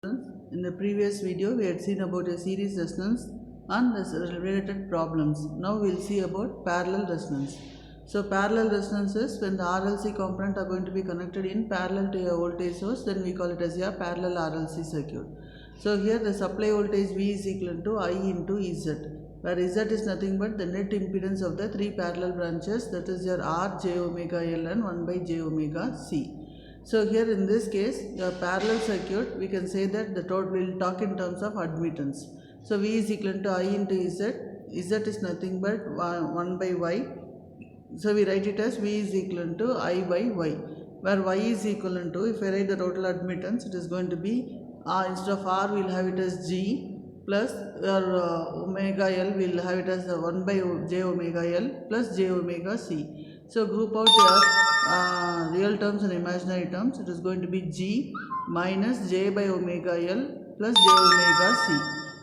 In the previous video, we had seen about a series resonance and the related problems. Now we will see about parallel resonance. So parallel resonance is when the RLC component are going to be connected in parallel to a voltage source, then we call it as a parallel RLC circuit. So here the supply voltage V is equal to I into Z, where Z is nothing but the net impedance of the three parallel branches, that is your R j omega L and 1 by j omega C. So here in this case, your parallel circuit, we can say that the total will talk in terms of admittance. So V is equal to I into Z. Z is nothing but 1 by Y. So we write it as V is equal to I by Y, where Y is equal to, if I write the total admittance, it is going to be instead of R, we will have it as G plus your omega L, we will have it as 1 by j omega L plus j omega C. So group out your real terms and imaginary terms. It is going to be G minus j by omega L plus j omega C.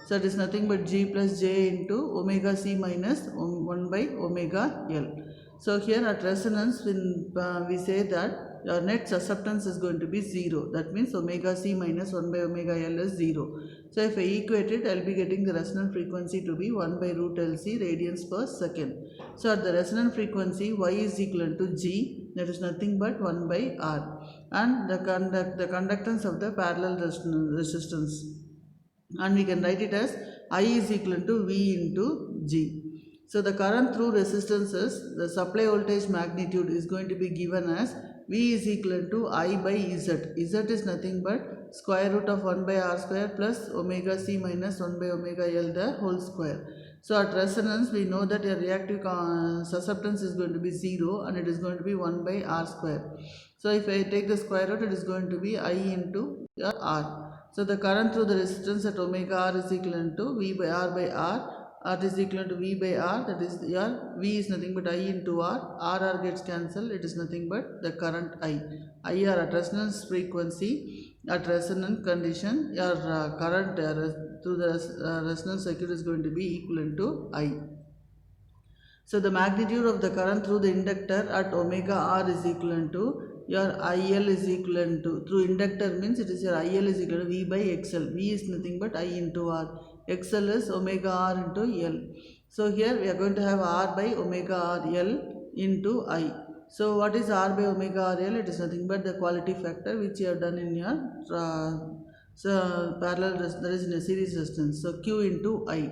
So it is nothing but G plus j into omega C minus 1 by omega L. So here at resonance, when we say that your net susceptance is going to be 0. That means omega C minus 1 by omega L is 0. So if I equate it, I will be getting the resonant frequency to be 1 by root LC radians per second. So at the resonant frequency, Y is equal to G, that is nothing but 1 by R, and the conductance of the parallel resistance. And we can write it as I is equal to V into G. So the current through resistances, the supply voltage magnitude is going to be given as V is equal to I by Z. Z is nothing but square root of 1 by R square plus omega C minus 1 by omega L the whole square. So at resonance, we know that your reactive susceptance is going to be 0 and it is going to be 1 by R square. So if I take the square root, it is going to be I into R. So the current through the resistance at omega R is equal to V by R. R is equal to V by R, that is your V is nothing but I into R gets cancelled, it is nothing but the current I. IR at resonance frequency, at resonant condition, your current through the resonance circuit is going to be equivalent to I. So the magnitude of the current through the inductor at omega R is equivalent to your IL is equivalent to, through inductor means it is your IL is equal to V by XL. V is nothing but I into R. XL is omega R into L. So here we are going to have R by omega R L into I. So what is R by omega R L? It is nothing but the quality factor which you have done in your parallel, there is in a series resistance. So Q into I.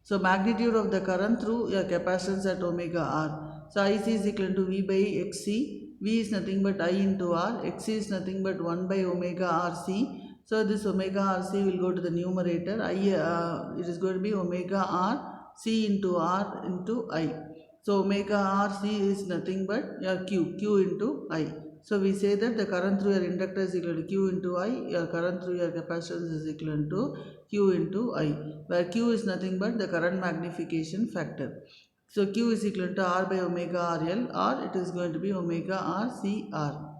So magnitude of the current through your capacitance at omega R. So IC is equal to V by XC. V is nothing but I into R. XC is nothing but 1 by omega RC. So this omega RC will go to the numerator. It is going to be omega R C into R into I. So omega RC is nothing but your Q into I. So we say that the current through your inductor is equal to Q into I, your current through your capacitance is equal to Q into I, where Q is nothing but the current magnification factor. So Q is equal to R by omega RL, or it is going to be omega RCR.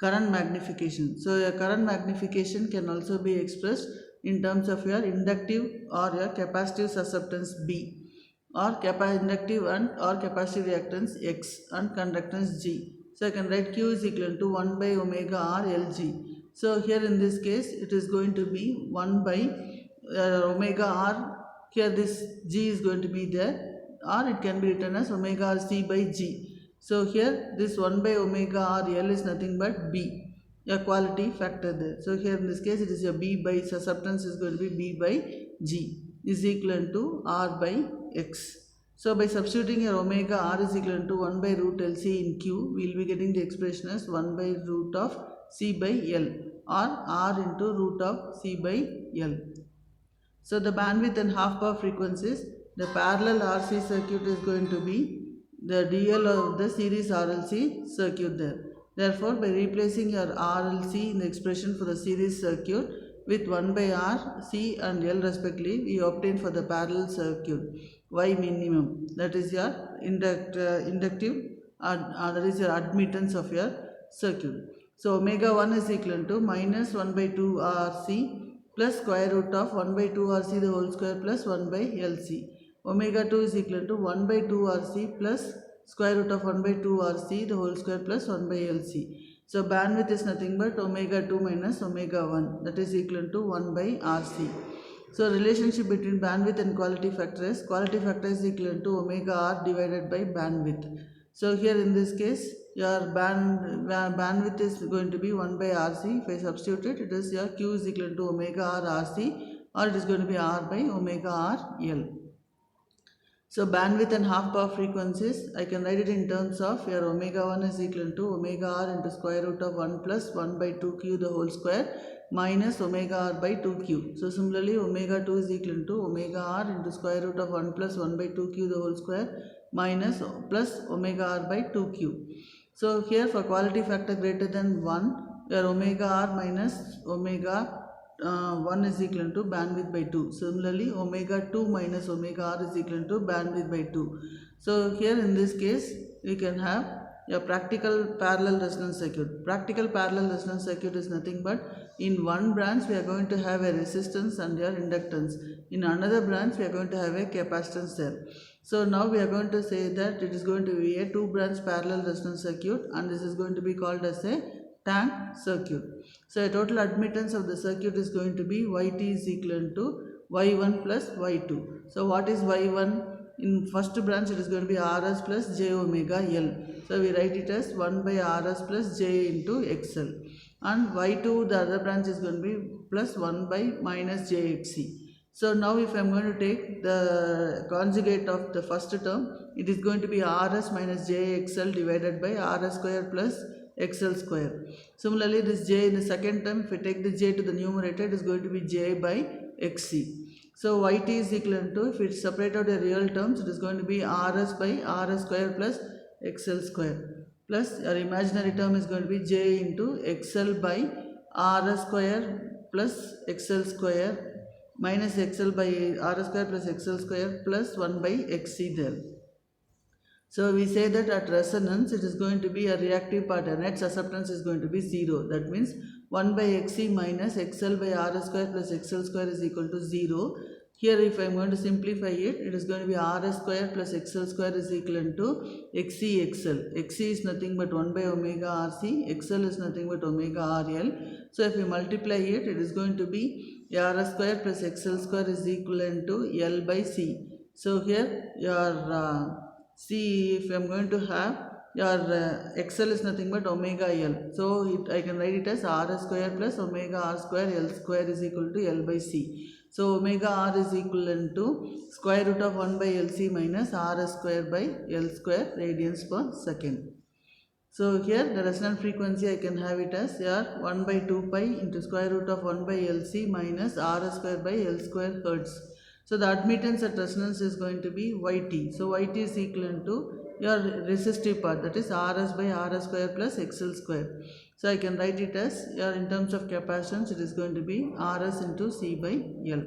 Current magnification. So your current magnification can also be expressed in terms of your inductive or your capacitive susceptance B, or inductive and or capacitive reactance X and conductance G. So I can write Q is equal to 1 by omega R Lg. So here in this case it is going to be 1 by omega R. Here this G is going to be there, or it can be written as omega R C by G. So here this 1 by omega R L is nothing but B, a quality factor there. So here in this case it is a B by susceptance is going to be B by G is equal to R by X. So by substituting your omega R is equal to 1 by root LC in Q, we will be getting the expression as 1 by root of C by L, or R into root of C by L. So the bandwidth and half power frequencies, the parallel RC circuit is going to be the DL of the series RLC circuit there. Therefore, by replacing your RLC in the expression for the series circuit with 1 by R, C and L respectively, we obtain for the parallel circuit Y minimum, that is your inductive, that is your admittance of your circuit. So omega 1 is equal to minus 1 by 2 RC plus square root of 1 by 2 RC the whole square plus 1 by LC. Omega 2 is equal to 1 by 2 RC plus square root of 1 by 2 RC the whole square plus 1 by LC. So bandwidth is nothing but omega 2 minus omega 1, that is equal to 1 by RC. So relationship between bandwidth and quality factor is equal to omega R divided by bandwidth. So here in this case your bandwidth is going to be 1 by RC. If I substitute it, it is your Q is equal to omega R RC, or it is going to be R by omega R L. So bandwidth and half power frequencies, I can write it in terms of your omega 1 is equal to omega R into square root of 1 plus 1 by 2q the whole square minus omega R by 2q. So similarly omega 2 is equal to omega R into square root of 1 plus 1 by 2q the whole square minus plus omega R by 2q. So here for quality factor greater than 1, your omega R minus omega 1 is equal to bandwidth by 2. Similarly, omega 2 minus omega R is equal to bandwidth by 2. So here in this case, we can have a practical parallel resonance circuit. Practical parallel resonance circuit is nothing but in one branch we are going to have a resistance and your inductance. In another branch we are going to have a capacitance there. So now we are going to say that it is going to be a two branch parallel resonance circuit, and this is going to be called as a tank circuit. So a total admittance of the circuit is going to be Yt is equal to Y1 plus Y2. So what is Y1? In first branch it is going to be Rs plus j omega L. So we write it as 1 by Rs plus j into XL. And Y2, the other branch, is going to be plus 1 by minus jXC. So now if I am going to take the conjugate of the first term, it is going to be Rs minus jXL divided by Rs square plus XL square. Similarly, this j in the second term, if I take the j to the numerator, it is going to be j by XC. So Yt is equal to, if it separate out the real terms, it is going to be Rs by Rs square plus XL square, plus your imaginary term is going to be j into XL by Rs square plus XL square minus XL by Rs square plus XL square plus 1 by XC there. So we say that at resonance it is going to be a reactive part, a net susceptance is going to be 0. That means 1 by Xc minus XL by Rs square plus XL square is equal to 0. Here if I am going to simplify it, it is going to be Rs square plus XL square is equal to Xc XL. Xc is nothing but 1 by omega Rc, XL is nothing but omega RL. So if you multiply it, it is going to be Rs square plus XL square is equal to L by C. So here your C, if I am going to have your XL is nothing but omega L. So I can write it as Rs square plus omega R square L square is equal to L by C. So omega R is equal to square root of 1 by LC minus Rs square by L square radians per second. So here the resonant frequency I can have it as 1 by 2 pi into square root of 1 by LC minus Rs square by L square hertz. So the admittance at resonance is going to be Yt. So Yt is equal to your resistive part, that is Rs by Rs square plus XL square. So I can write it as in terms of capacitance it is going to be Rs into C by L.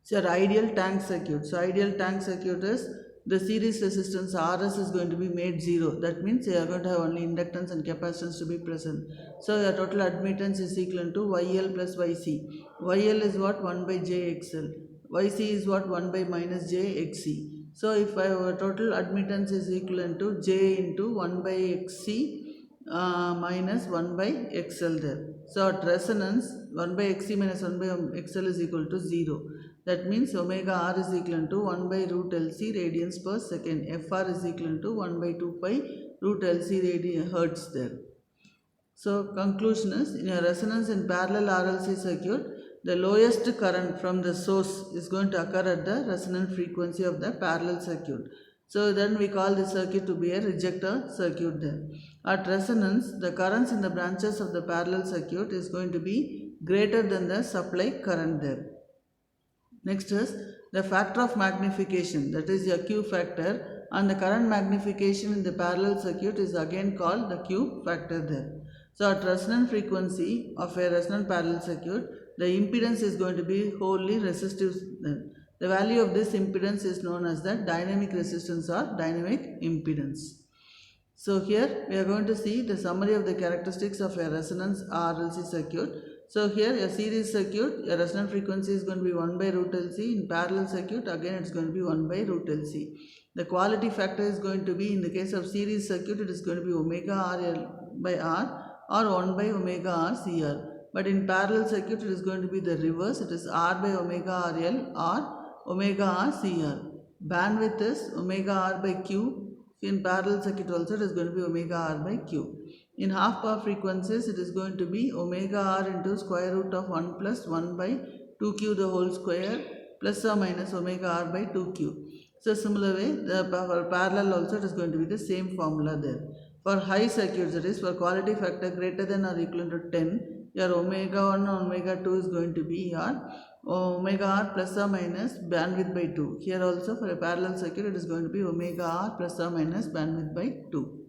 So your ideal tank circuit. So ideal tank circuit is the series resistance Rs is going to be made 0. That means you are going to have only inductance and capacitance to be present. So your total admittance is equal to YL plus YC. YL is what? 1 by JXL. YC is what? 1 by minus JXC. So if our total admittance is equal to J into 1 by XC minus 1 by XL there. So at resonance 1 by XC minus 1 by XL is equal to 0. That means omega R is equal to 1 by root LC radians per second. Fr is equal to 1 by 2 pi root LC hertz there. So conclusion is, in a resonance in parallel RLC circuit, the lowest current from the source is going to occur at the resonant frequency of the parallel circuit. So then we call this circuit to be a rejector circuit there. At resonance, the currents in the branches of the parallel circuit is going to be greater than the supply current there. Next is the factor of magnification, that is your Q factor, and the current magnification in the parallel circuit is again called the Q factor there. So at resonant frequency of a resonant parallel circuit, the impedance is going to be wholly resistive. The value of this impedance is known as the dynamic resistance or dynamic impedance. So here we are going to see the summary of the characteristics of a resonance RLC circuit. So here a series circuit, a resonant frequency is going to be 1 by root LC. In parallel circuit, again it is going to be 1 by root LC. The quality factor is going to be, in the case of series circuit, it is going to be omega RL by R or 1 by omega R CR. But in parallel circuit it is going to be the reverse. It is R by omega RL or omega R CR. Bandwidth is omega R by Q. In parallel circuit also it is going to be omega R by Q. In half power frequencies it is going to be omega R into square root of 1 plus 1 by 2Q the whole square plus or minus omega R by 2Q. So similar way, for parallel also it is going to be the same formula there. For high circuits, that is for quality factor greater than or equal to 10, your omega 1 or omega 2 is going to be your omega R plus or minus bandwidth by 2. Here also for a parallel circuit it is going to be omega R plus or minus bandwidth by 2.